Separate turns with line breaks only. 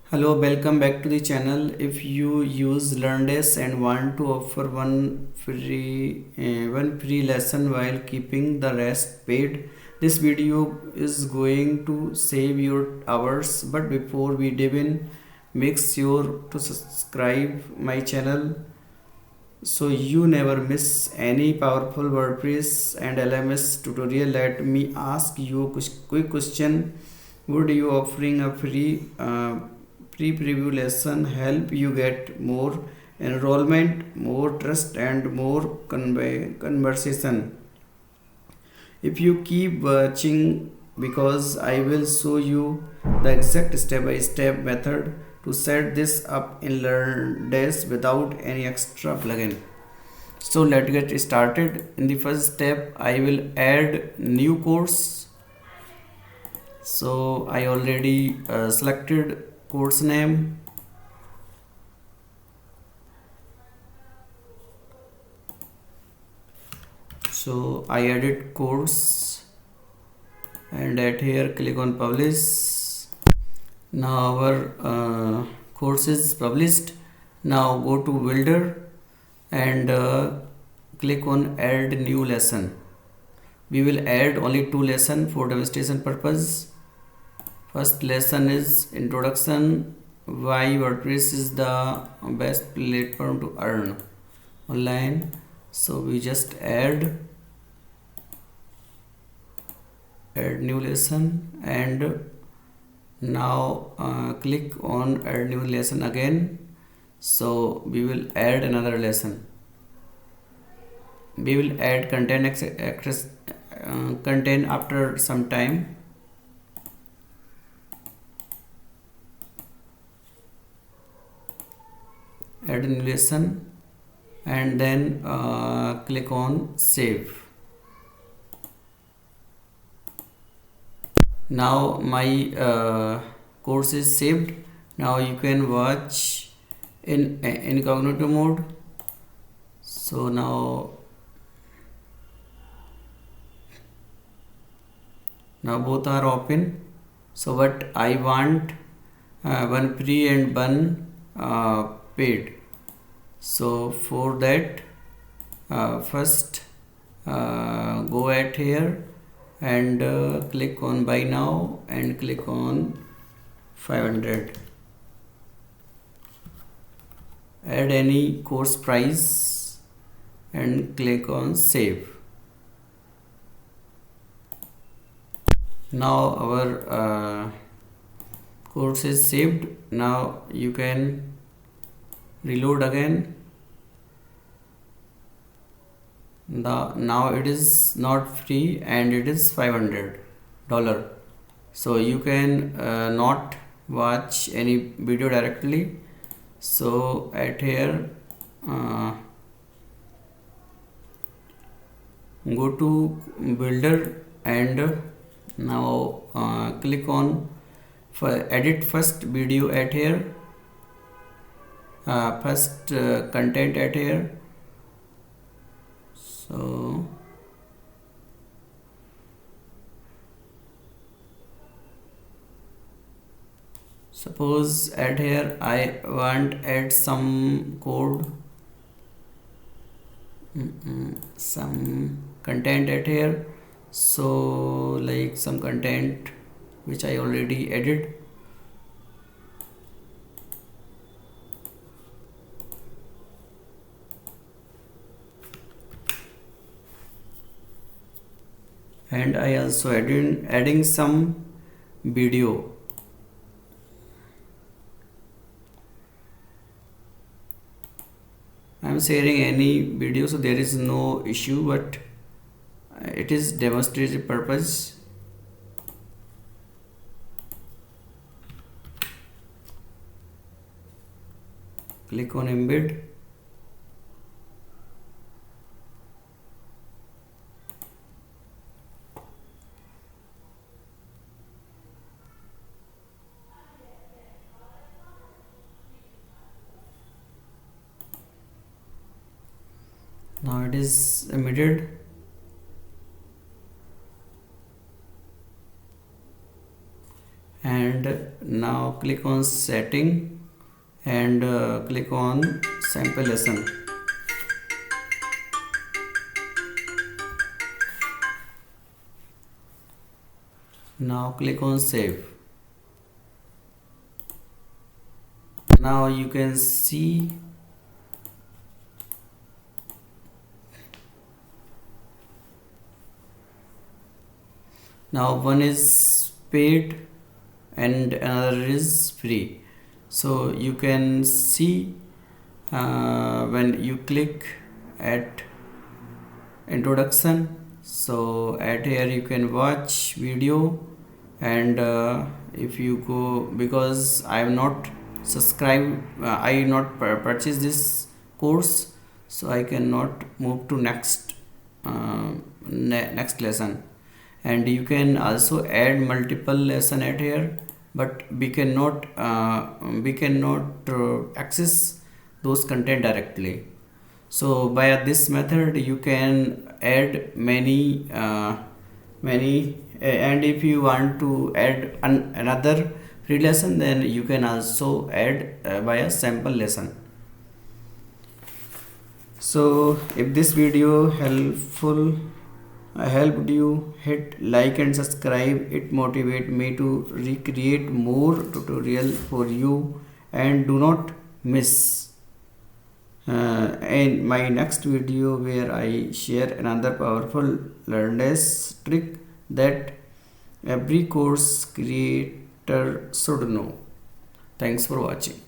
Hello, welcome back to the channel. If you use LearnDash and want to offer one free lesson while keeping the rest paid, this video is going to save your hours. But before we dive in, make sure to subscribe my channel so you never miss any powerful WordPress and LMS tutorial. Let me ask you a quick question. Would you offering a pre-preview lesson help you get more enrollment, more trust, and more conversation? If you keep watching, because I will show you the exact step-by-step method to set this up in LearnDash without any extra plugin. So let's get started. In the first step, I will add new course. So I already selected course name. So I added course and at here click on publish. Now our course is published. Now go to builder and click on add new lesson. We will add only two lessons for demonstration purpose. First lesson is introduction, why WordPress is the best platform to earn online. So we just add new lesson and now click on add new lesson again. So we will add another lesson. We will add content after some time. Add a new lesson and then click on save. Now my course is saved. Now you can watch in incognito mode. So now both are open. So what I want, one free and one paid. So for that, first go at here and click on buy now and click on 500. Add any course price and click on save. Now our course is saved. Now you can reload again. Now it is not free and it is $500. So you can not watch any video directly. So at here go to builder and now click on edit first video at here, first content at here. So suppose at here I want add some code, some content at here. So like some content which I already added. And I also adding some video. I am sharing any video, so there is no issue, but it is demonstrative purpose. Click on embed. Now it is embedded. And Now click on setting and click on sample lesson. Now click on save. Now you can see now one is paid and another is free. So you can see when you click at introduction, so at here you can watch video, and if you go, because I am not subscribed, I not purchase this course, so I cannot move to next next lesson. And you can also add multiple lesson at here, but we cannot access those content directly. So by this method you can add many and if you want to add another free lesson, then you can also add by a sample lesson. So if this video helped you, hit like and subscribe. It motivates me to recreate more tutorial for you, and do not miss in my next video, where I share another powerful LearnDash trick that every course creator should know. Thanks for watching.